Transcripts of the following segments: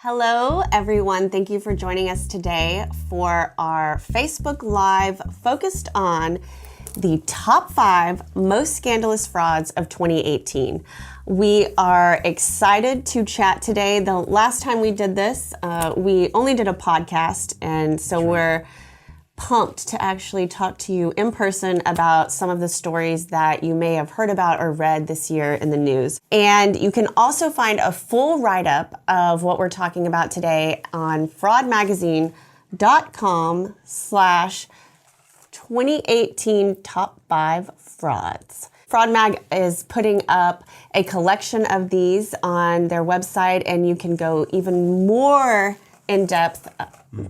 Hello, everyone. Thank you for joining us today for our Facebook Live focused on the top 5 most scandalous frauds of 2018. We are excited to chat today. The last time we did this, we only did a podcast, and so we're pumped to actually talk to you in person about some of the stories that you may have heard about or read this year in the news. And you can also find a full write-up of what we're talking about today on fraudmagazine.com/2018 top 5 frauds. Fraud Mag is putting up a collection of these on their website, and you can go even more in depth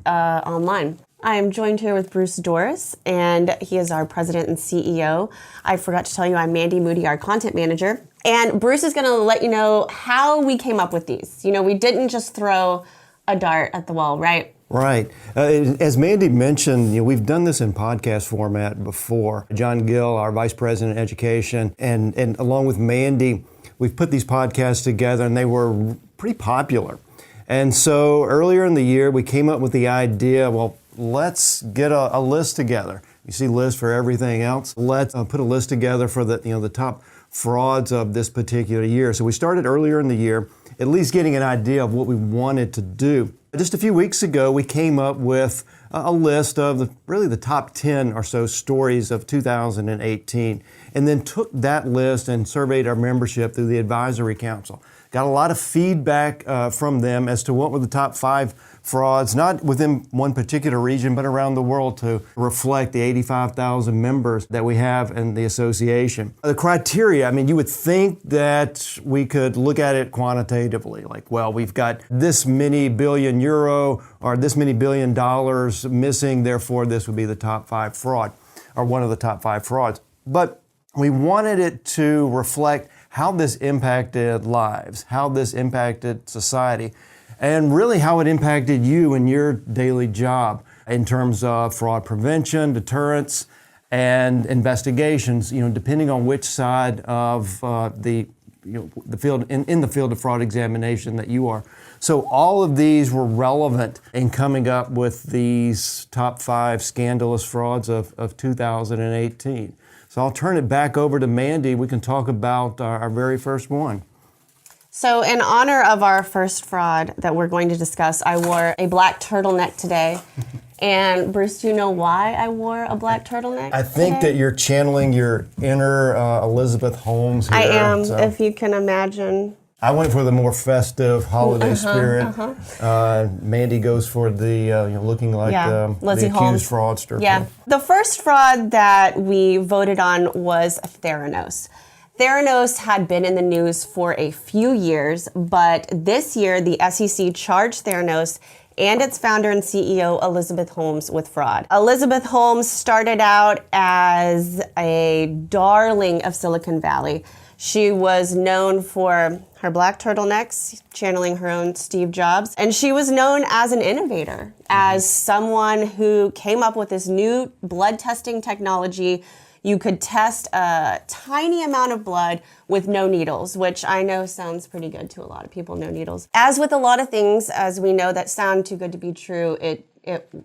online. I am joined here with Bruce Dorris, and he is our President and CEO. I forgot to tell you, I'm Mandy Moody, our Content Manager. And Bruce is going to let you know how we came up with these. You know, we didn't just throw a dart at the wall, right? Right. As Mandy mentioned, we've done this in podcast format before. John Gill, our Vice President of Education, and along with Mandy, we've put these podcasts together, and they were pretty popular. And so earlier in the year, we came up with the idea, well, let's get a list together. You see lists for everything else. Let's put a list together for the top frauds of this particular year. So we started earlier in the year, at least getting an idea of what we wanted to do. Just a few weeks ago, we came up with a list of the top 10 or so stories of 2018, and then took that list and surveyed our membership through the Advisory Council. Got a lot of feedback from them as to what were the top 5 frauds, not within one particular region, but around the world, to reflect the 85,000 members that we have in the association. The criteria, you would think that we could look at it quantitatively, like, well, we've got this many billion euro or this many $1 billion missing, therefore this would be the top 5 fraud, or one of the top 5 frauds. But we wanted it to reflect how this impacted lives, how this impacted society, and really how it impacted you in your daily job in terms of fraud prevention, deterrence, and investigations, depending on which side of the field, in the field of fraud examination that you are. So all of these were relevant in coming up with these top 5 scandalous frauds of 2018. So I'll turn it back over to Mandy. We can talk about our very first one. So in honor of our first fraud that we're going to discuss, I wore a black turtleneck today. And Bruce, do you know why I wore a black turtleneck I think today? that you're channeling your inner Elizabeth Holmes here. I am, if you can imagine. I went for the more festive holiday spirit. Mandy goes for the looking like the accused Holmes. fraudster. Yeah. The first fraud that we voted on was Theranos. Theranos had been in the news for a few years, but this year the SEC charged Theranos and its founder and CEO, Elizabeth Holmes, with fraud. Elizabeth Holmes started out as a darling of Silicon Valley. She was known for her black turtlenecks, channeling her own Steve Jobs, and she was known as an innovator, as someone who came up with this new blood testing technology. You could test a tiny amount of blood with no needles, which I know sounds pretty good to a lot of people, no needles. As with a lot of things, as we know, that sound too good to be true, it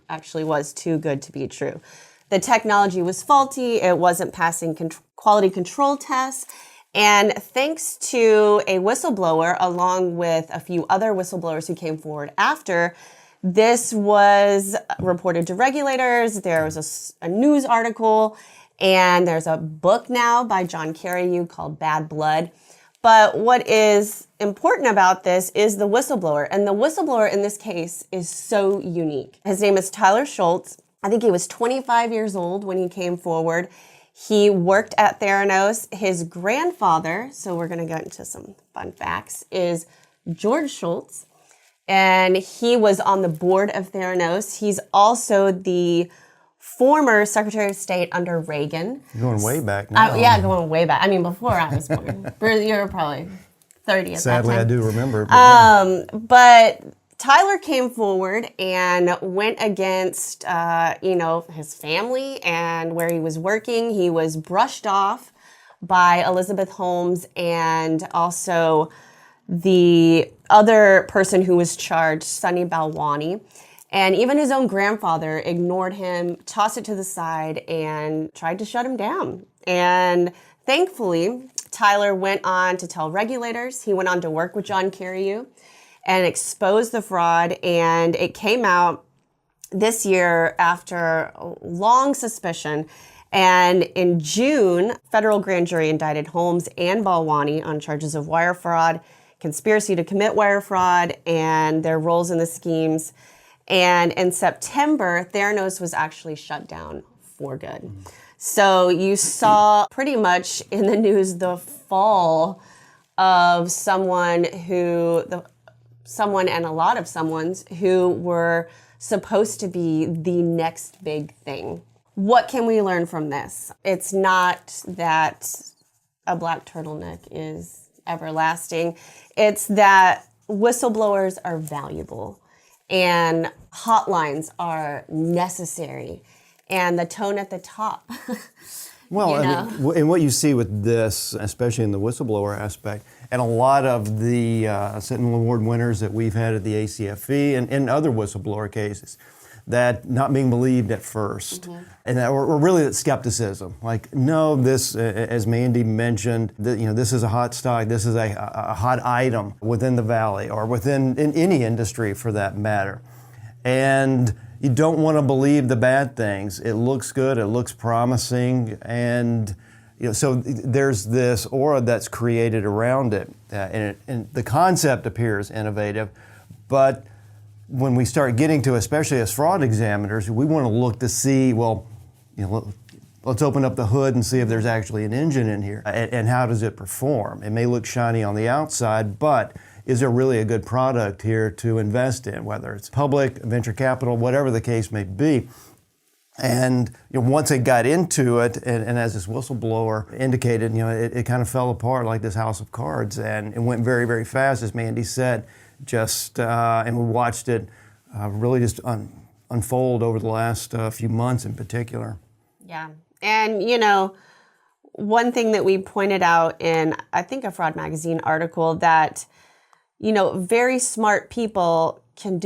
actually was too good to be true. The technology was faulty, it wasn't passing quality control tests, and thanks to a whistleblower, along with a few other whistleblowers who came forward after, this was reported to regulators. There was a news article, and there's a book now by John Carreyrou called Bad Blood. But what is important about this is the whistleblower. And the whistleblower in this case is so unique. His name is Tyler Schultz. I think he was 25 years old when he came forward. He worked at Theranos. His grandfather, so we're going to get into some fun facts, is George Schultz. And he was on the board of Theranos. He's also the former Secretary of State under Reagan. You're going way back now. Going way back. Before I was born. You were probably 30 at Sadly, that time. I do remember. But Tyler came forward and went against, his family and where he was working. He was brushed off by Elizabeth Holmes and also the other person who was charged, Sunny Balwani, and even his own grandfather ignored him, tossed it to the side, and tried to shut him down. And thankfully, Tyler went on to tell regulators. He went on to work with John Carreyrou and expose the fraud. And it came out this year after a long suspicion. And in June, federal grand jury indicted Holmes and Balwani on charges of wire fraud, conspiracy to commit wire fraud, and their roles in the schemes. And in September, Theranos was actually shut down for good. So you saw pretty much in the news the fall of someone and a lot of someone's who were supposed to be the next big thing. What can we learn from this? It's not that a black turtleneck is everlasting. It's that whistleblowers are valuable and hotlines are necessary, and the tone at the top. Well, and what you see with this, especially in the whistleblower aspect, and a lot of the Sentinel Award winners that we've had at the ACFE and other whistleblower cases, that not being believed at first, and that, or really that skepticism. Like, no, this, as Mandy mentioned, this is a hot stock, this is a hot item within the Valley or in any industry for that matter. And you don't want to believe the bad things. It looks good, it looks promising, and so there's this aura that's created around it, and the concept appears innovative, but when we start getting to, especially as fraud examiners, we want to look to see, let's open up the hood and see if there's actually an engine in here, and how does it perform? It may look shiny on the outside, but is there really a good product here to invest in, whether it's public, venture capital, whatever the case may be? And once it got into it, and as this whistleblower indicated, it kind of fell apart like this house of cards, and it went very, very fast, as Mandy said. And we watched it really just unfold over the last few months in particular. Yeah. And, one thing that we pointed out in, I think, a Fraud Magazine article that, very smart people can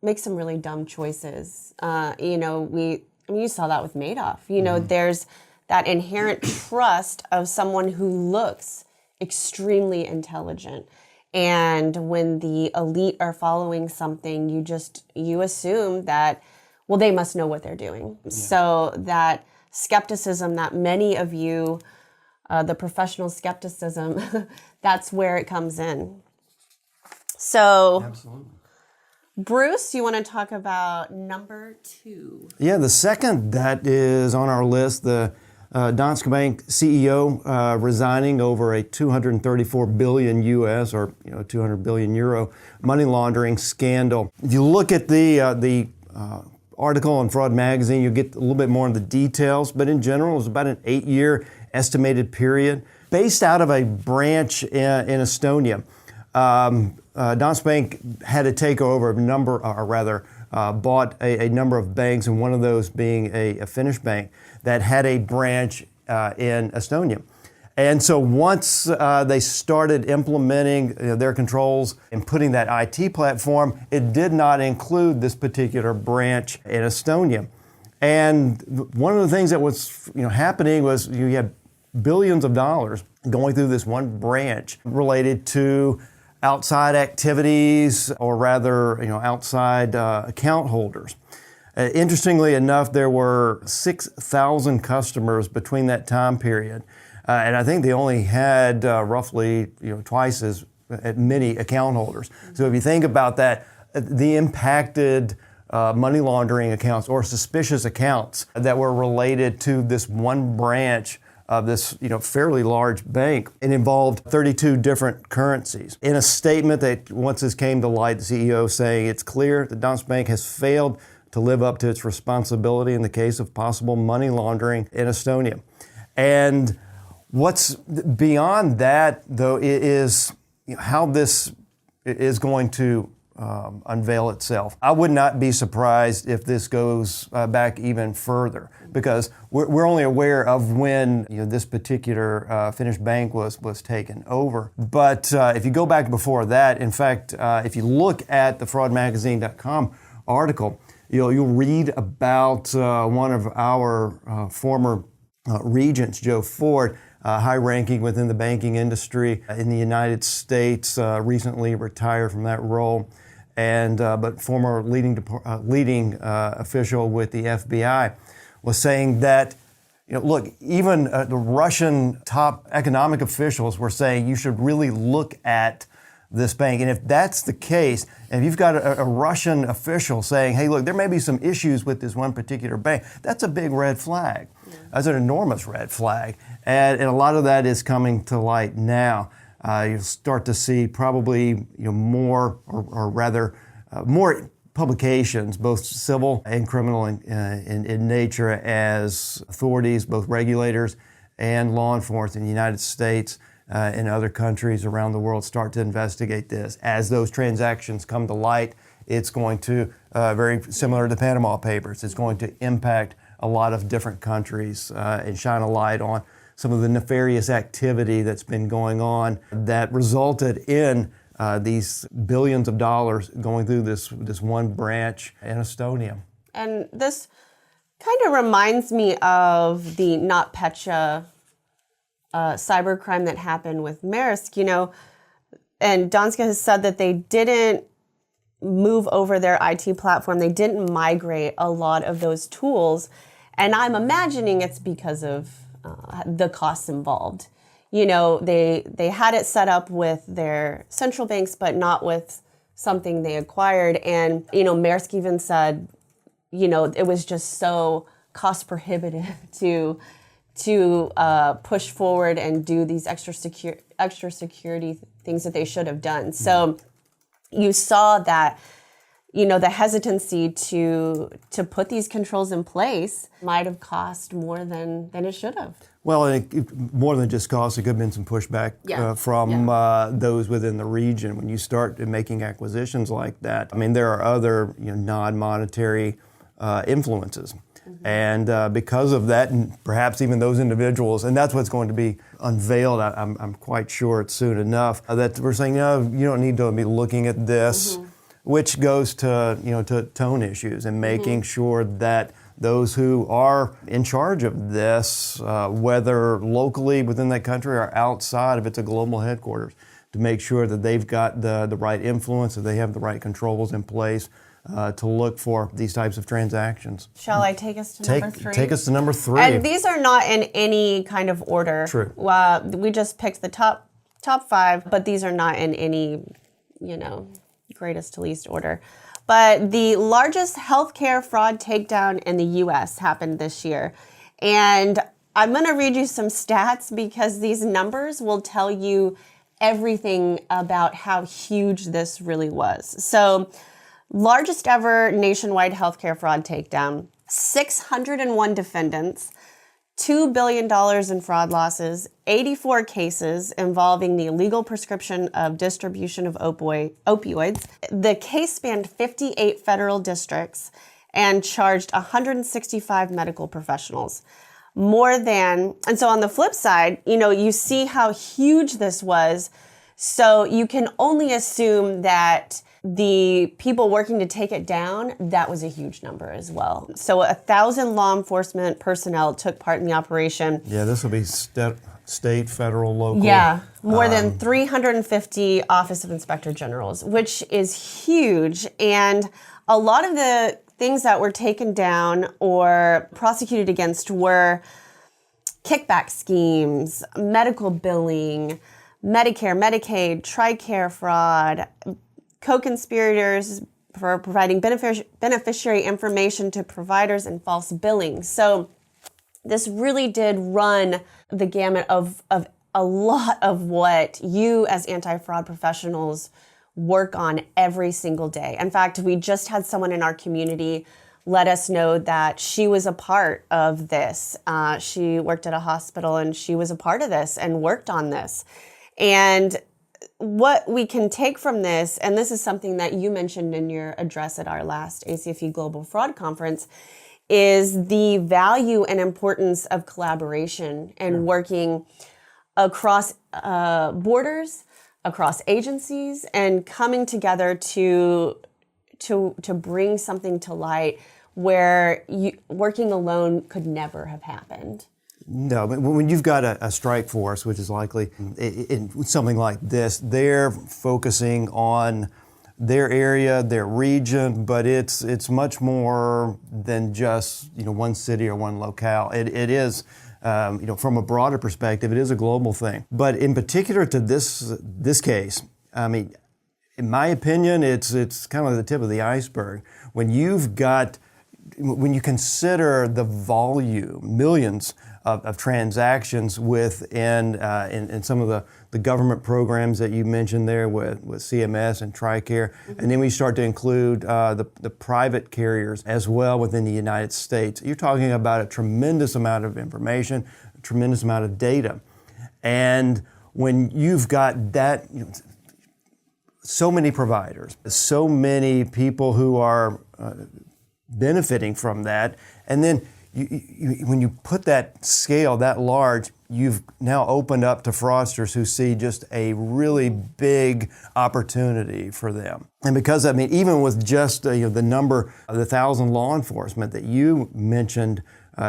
make some really dumb choices. You saw that with Madoff. There's that inherent trust of someone who looks extremely intelligent. And when the elite are following something, you assume that, they must know what they're doing. Yeah. So that skepticism that many of you, the professional skepticism, that's where it comes in. So, absolutely. Bruce, you want to talk about number 2? Yeah, the second that is on our list, the Danske Bank CEO resigning over a 234 billion US or 200 billion euro money laundering scandal. If you look at the article in Fraud Magazine, you get a little bit more of the details, but in general, it was about an 8-year estimated period based out of a branch in Estonia. Danske Bank had a takeover of bought a number of banks, and one of those being a Finnish bank that had a branch in Estonia. And so once they started implementing their controls and putting that IT platform, it did not include this particular branch in Estonia. And one of the things that was happening was you had billions of dollars going through this one branch related to outside activities, or rather, outside account holders. Interestingly enough, there were 6,000 customers between that time period, and I think they only had roughly twice as many account holders. So if you think about that, the impacted money laundering accounts or suspicious accounts that were related to this one branch of this fairly large bank. It involved 32 different currencies. In a statement that once this came to light, the CEO saying it's clear that Danske Bank has failed to live up to its responsibility in the case of possible money laundering in Estonia. And what's beyond that, though, is how this is going to unveil itself. I would not be surprised if this goes back even further, because we're only aware of when this particular Finnish bank was taken over. But if you go back before that, in fact, if you look at the fraudmagazine.com article, you'll read about one of our former regents, Joe Ford, high-ranking within the banking industry in the United States, recently retired from that role, and but former leading official with the FBI, was saying that, look, even the Russian top economic officials were saying you should really look at this bank. And if that's the case, and if you've got a Russian official saying, hey, look, there may be some issues with this one particular bank, that's a big red flag. That's an enormous red flag. And a lot of that is coming to light now. You'll start to see probably more, or rather more publications, both civil and criminal in nature, as authorities, both regulators and law enforcement in the United States and other countries around the world start to investigate this. As those transactions come to light, it's going to, very similar to the Panama Papers, it's going to impact a lot of different countries and shine a light on some of the nefarious activity that's been going on that resulted in these billions of dollars going through this one branch in Estonia. And this kind of reminds me of the NotPetya cybercrime that happened with Maersk, and Danske has said that they didn't move over their IT platform. They didn't migrate a lot of those tools. And I'm imagining it's because of the costs involved. They had it set up with their central banks, but not with something they acquired. And, Maersk even said, it was just so cost prohibitive to push forward and do these extra security things that they should have done. So you saw that, the hesitancy to put these controls in place might have cost more than it should have. Well, more than just cost, it could have been some pushback from those within the region. When you start making acquisitions like that, there are other non-monetary influences. Mm-hmm. And because of that, and perhaps even those individuals, and that's what's going to be unveiled, I'm quite sure it's soon enough, that we're saying, no, you don't need to be looking at this, mm-hmm. which goes to tone issues and making mm-hmm. sure that those who are in charge of this, whether locally within that country or outside if it's a global headquarters, to make sure that they've got the right influence, that they have the right controls in place to look for these types of transactions. Shall I take us to number 3? Take us to number 3. And these are not in any kind of order. True. We just picked the top 5, but these are not in any, greatest to least order. But the largest healthcare fraud takedown in the U.S. happened this year. And I'm going to read you some stats because these numbers will tell you everything about how huge this really was. So, largest ever nationwide healthcare fraud takedown, 601 defendants, $2 billion in fraud losses, 84 cases involving the illegal prescription of distribution of opioids. The case spanned 58 federal districts and charged 165 medical professionals. And so on the flip side, you see how huge this was. So you can only assume that the people working to take it down, that was a huge number as well. So 1,000 law enforcement personnel took part in the operation. Yeah, this will be state, federal, local. Yeah, more than 350 Office of Inspector Generals, which is huge. And a lot of the things that were taken down or prosecuted against were kickback schemes, medical billing, Medicare, Medicaid, TRICARE fraud, co-conspirators for providing beneficiary information to providers and false billing. So this really did run the gamut of a lot of what you as anti-fraud professionals work on every single day. In fact, we just had someone in our community let us know that she was a part of this. She worked at a hospital and she was a part of this and worked on this. And what we can take from this, and this is something that you mentioned in your address at our last ACFE Global Fraud Conference, is the value and importance of collaboration and working across borders, across agencies, and coming together to bring something to light where working alone could never have happened. No, but when you've got a strike force, which is likely in something like this, they're focusing on their area, their region, but it's much more than just one city or one locale. It is from a broader perspective, it is a global thing. But in particular to this case, I mean, in my opinion, it's kind of the tip of the iceberg. When you consider the volume, millions of transactions within in some of the government programs that you mentioned there with CMS and TRICARE, and then we start to include the private carriers as well within the United States. You're talking about a tremendous amount of information, a tremendous amount of data. And when you've got that, so many providers, so many people who are benefiting from that, and then when you put that scale that large, you've now opened up to fraudsters who see just a really big opportunity for them. And because, I mean, even with just the number of the 1,000 law enforcement that you mentioned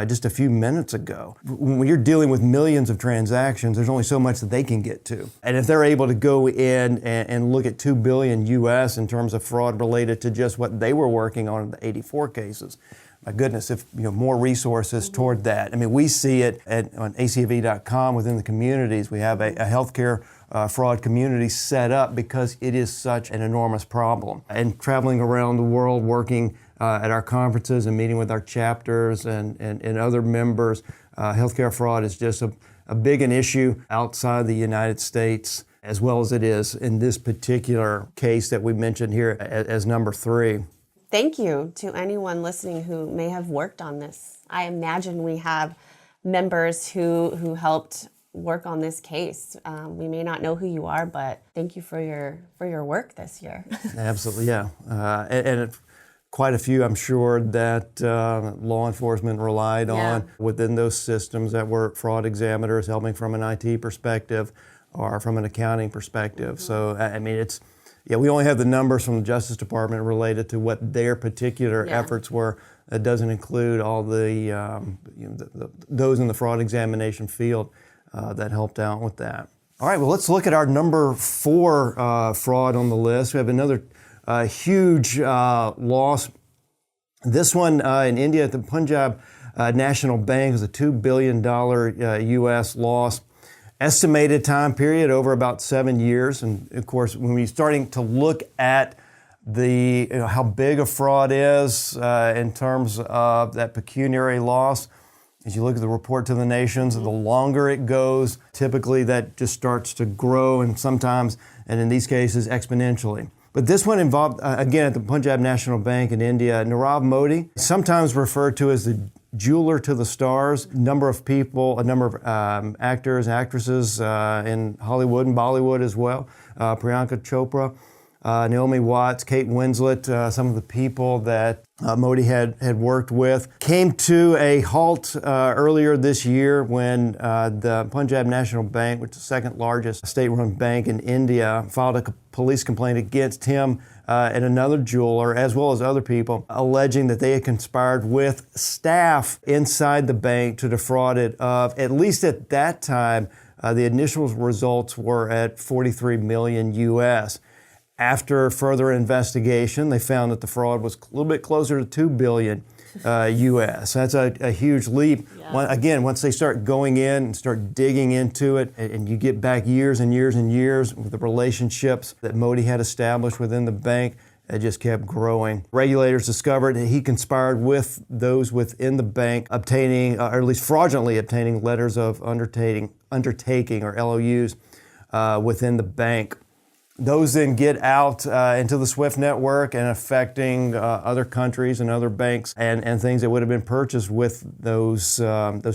just a few minutes ago, when you're dealing with millions of transactions, there's only so much that they can get to. And if they're able to go in and look at $2 billion US in terms of fraud related to just what they were working on in the 84 cases, my goodness, if more resources toward that. I mean, we see it on ACFE.com within the communities. We have a healthcare fraud community set up because it is such an enormous problem. And traveling around the world, working at our conferences and meeting with our chapters and other members, healthcare fraud is just a big an issue outside the United States, as well as it is in this particular case that we mentioned here as number 3. Thank you to anyone listening who may have worked on this. I imagine we have members who helped work on this case. We may not know who you are, but thank you for your work this year. Absolutely, yeah. And quite a few, I'm sure, that law enforcement relied on within those systems that were fraud examiners helping from an IT perspective or from an accounting perspective. So, I mean, we only have the numbers from the Justice Department related to what their particular efforts were. It doesn't include all the those in the fraud examination field that helped out with that. All right, well, let's look at our number 4 fraud on the list. We have another huge loss. This one in India at the Punjab National Bank was a $2 billion U.S. loss. Estimated time period over about 7 years. And of course, when we're starting to look at the how big a fraud is in terms of that pecuniary loss, as you look at the report to the nations, the longer it goes, typically that just starts to grow, and sometimes, and in these cases, exponentially. But this one involved, again, at the Punjab National Bank in India, Najib Moody, sometimes referred to as the jeweler to the stars. A number of actors, actresses in Hollywood and Bollywood as well. Priyanka Chopra, Naomi Watts, Kate Winslet, some of the people that Modi had worked with, came to a halt earlier this year when the Punjab National Bank, which is the second largest state-run bank in India, filed a police complaint against him and another jeweler, as well as other people, alleging that they had conspired with staff inside the bank to defraud it of, at least at that time, the initial results were at 43 million US. After further investigation, they found that the fraud was a little bit closer to 2 billion US. That's a huge leap. Yeah. Again, once they start going in and start digging into it, and you get back years and years and years with the relationships that Modi had established within the bank, it just kept growing. Regulators discovered that he conspired with those within the bank, obtaining, or at least fraudulently obtaining, letters of undertaking or LOUs within the bank. Those then get out into the SWIFT network and affecting other countries and other banks and things that would have been purchased with those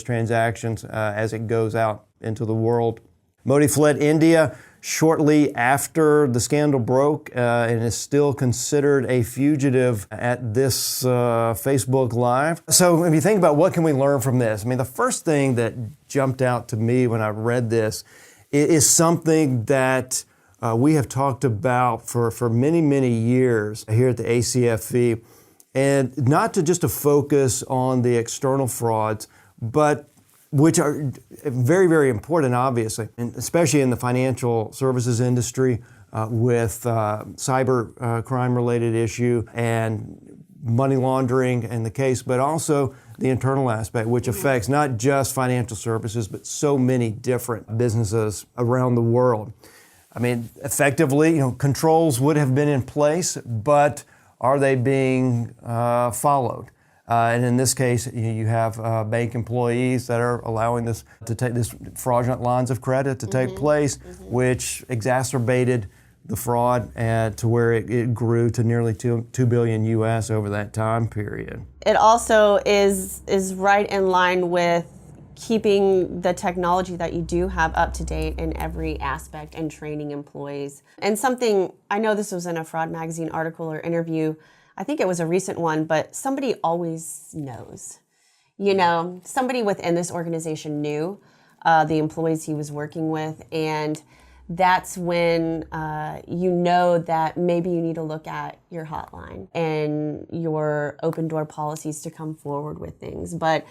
transactions as it goes out into the world. Modi fled India shortly after the scandal broke and is still considered a fugitive at this Facebook Live. So if you think about what can we learn from this, I mean, the first thing that jumped out to me when I read this is something that we have talked about for many, many years here at the ACFE, and not to just to focus on the external frauds, but which are very, very important, obviously, and especially in the financial services industry with cyber crime-related issue and money laundering in the case, but also the internal aspect, which affects not just financial services, but so many different businesses around the world. I mean, effectively, controls would have been in place, but are they being followed? And in this case, you have bank employees that are allowing this fraudulent lines of credit to take place, which exacerbated the fraud to where it grew to nearly $2 billion US over that time period. It also is right in line with keeping the technology that you do have up to date in every aspect and training employees. And something, I know this was in a Fraud Magazine article or interview, I think it was a recent one, but somebody always knows. Somebody within this organization knew the employees he was working with, and that's when you know that maybe you need to look at your hotline and your open door policies to come forward with things. But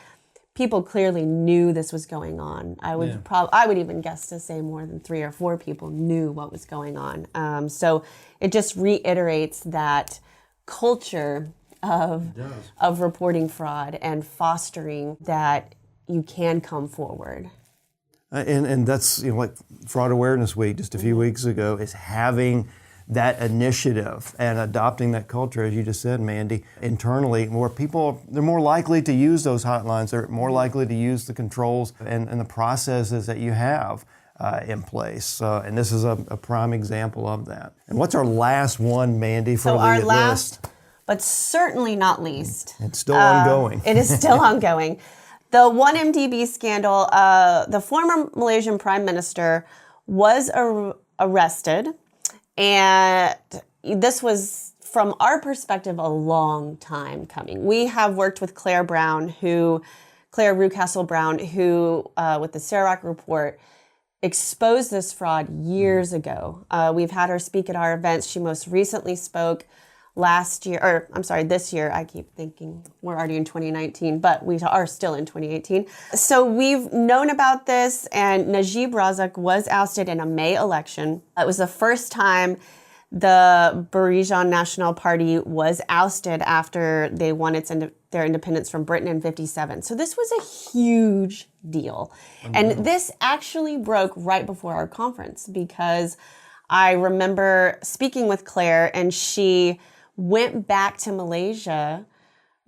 people clearly knew this was going on. I would even guess to say more than 3 or 4 people knew what was going on. So it just reiterates that culture of reporting fraud and fostering that you can come forward. And that's like Fraud Awareness Week just a few weeks ago is having that initiative and adopting that culture, as you just said, Mandy, internally, where people, they're more likely to use those hotlines, they're more likely to use the controls and the processes that you have in place. And this is a prime example of that. And what's our last one, Mandy, for so the our list? Last, but certainly not least. It's still ongoing. It is still ongoing. The 1MDB scandal, the former Malaysian Prime Minister was arrested, and this was, from our perspective, a long time coming. We have worked with Claire Rucastle Brown, who, with the Serac report, exposed this fraud years ago. We've had her speak at our events. She most recently spoke this year. I keep thinking we're already in 2019, but we are still in 2018. So we've known about this, and Najib Razak was ousted in a May election. It was the first time the Punjab National Party was ousted after they won their independence from Britain in 1957. So this was a huge deal. And this actually broke right before our conference, because I remember speaking with Claire, and she went back to Malaysia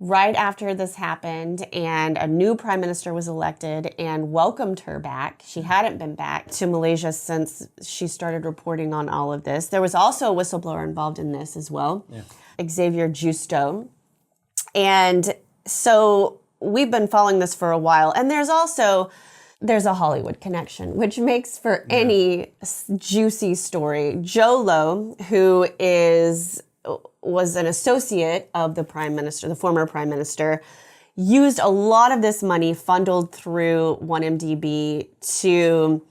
right after this happened, and a new prime minister was elected and welcomed her back. She hadn't been back to Malaysia since she started reporting on all of this. There was also a whistleblower involved in this as well, Xavier Justo. And so we've been following this for a while. And there's a Hollywood connection, which makes for any juicy story. Joe Low, who was an associate of the prime minister, the former prime minister, used a lot of this money funneled through 1MDB to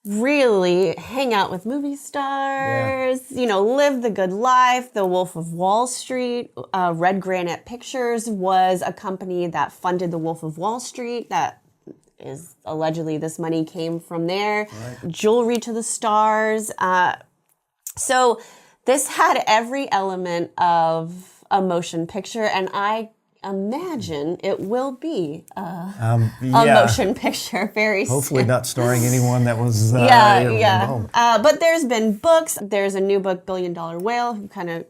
really hang out with movie stars, live the good life. The Wolf of Wall Street, Red Granite Pictures was a company that funded the Wolf of Wall Street. That is allegedly this money came from there. Right. Jewelry to the stars. So this had every element of a motion picture, and I imagine it will be a motion picture very soon. Hopefully not starring anyone that was involved. But there's been books. There's a new book, $1 Billion Whale, who Tom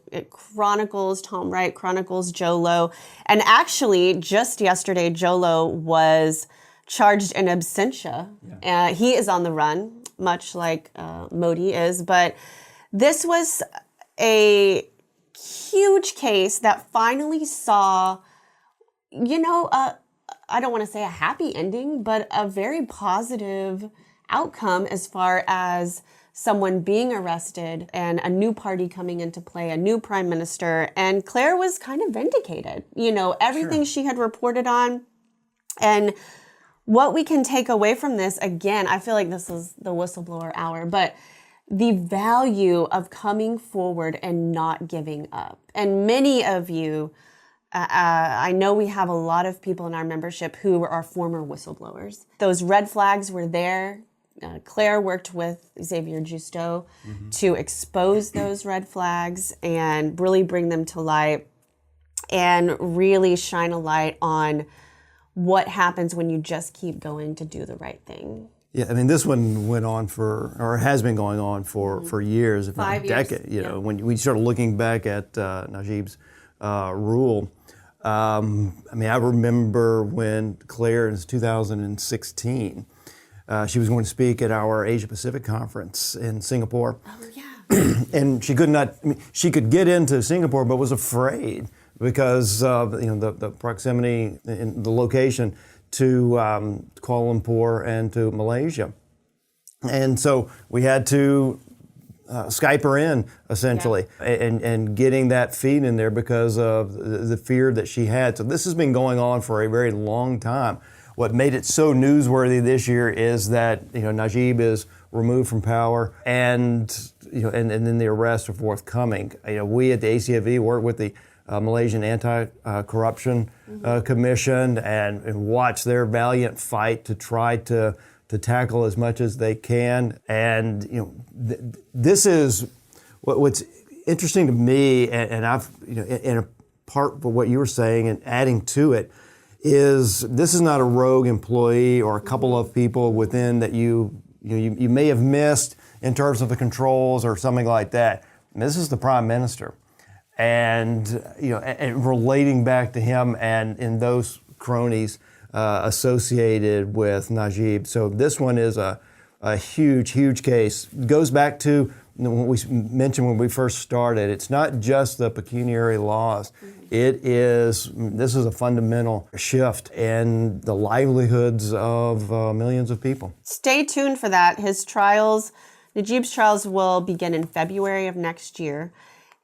Wright chronicles Joe Low. And actually, just yesterday, Joe Low was charged in absentia. Yeah. He is on the run, much like Modi is, but this was a huge case that finally saw, I don't want to say a happy ending, but a very positive outcome as far as someone being arrested and a new party coming into play, a new prime minister, and Claire was kind of vindicated. Everything she had reported on. And what we can take away from this, again, I feel like this is the whistleblower hour, but the value of coming forward and not giving up. And many of you, I know we have a lot of people in our membership who are former whistleblowers. Those red flags were there. Claire worked with Xavier Justo to expose those red flags and really bring them to light and really shine a light on what happens when you just keep going to do the right thing. Yeah, I mean, this one went on has been going on for years, if not a decade. When we started looking back at Najib's rule, I remember when Claire in 2016, she was going to speak at our Asia Pacific conference in Singapore. Oh, yeah. And she could get into Singapore, but was afraid because of the proximity and the location to Kuala Lumpur and to Malaysia. And so we had to Skype her in, essentially, and getting that feed in there because of the fear that she had. So this has been going on for a very long time. What made it so newsworthy this year is that Najib is removed from power, and then the arrests are forthcoming. We at the ACFE work with the Malaysian Anti-Corruption Commission and watch their valiant fight to try to tackle as much as they can. And this is what's interesting to me, and I've in a part of what you were saying and adding to it, is this is not a rogue employee or a couple of people within that you may have missed in terms of the controls or something like that. This is the Prime Minister. And and relating back to him and in those cronies associated with Najib. So this one is a huge case. Goes back to what we mentioned when we first started. It's not just the pecuniary laws. This is a fundamental shift in the livelihoods of millions of people. Stay tuned for that. Najib's trials will begin in February of next year.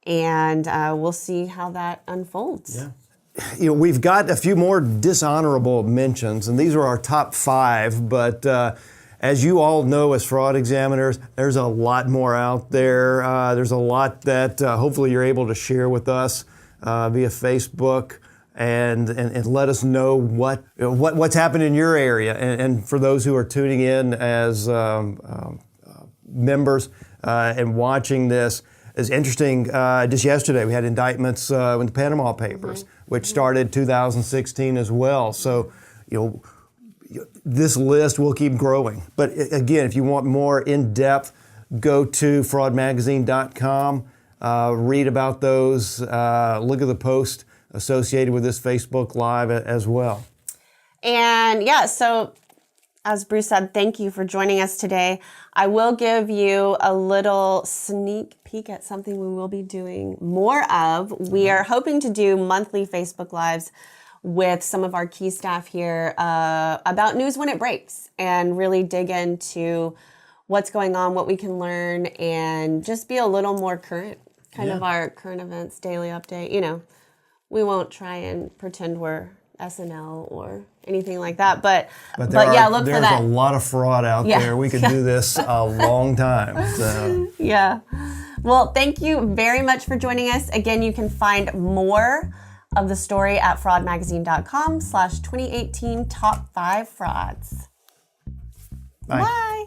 And we'll see how that unfolds. Yeah. We've got a few more dishonorable mentions, and these are our top 5. But as you all know, as fraud examiners, there's a lot more out there. There's a lot that hopefully you're able to share with us via Facebook, and let us know what's happened in your area. And for those who are tuning in as members and watching this. It's interesting, just yesterday we had indictments in the Panama Papers, which started 2016 as well. So, this list will keep growing. But again, if you want more in-depth, go to fraudmagazine.com, read about those, look at the post associated with this Facebook Live as well. And so as Bruce said, thank you for joining us today. I will give you a little sneak peek at something we will be doing more of. We are hoping to do monthly Facebook Lives with some of our key staff here about news when it breaks and really dig into what's going on, what we can learn, and just be a little more current, kind of our current events daily update. We won't try and pretend we're SNL or anything like that, but look for that. There's a lot of fraud out there. We could do this a long time. So. Yeah. Well, thank you very much for joining us. Again, you can find more of the story at fraudmagazine.com/2018 top 5 frauds. Bye. Bye.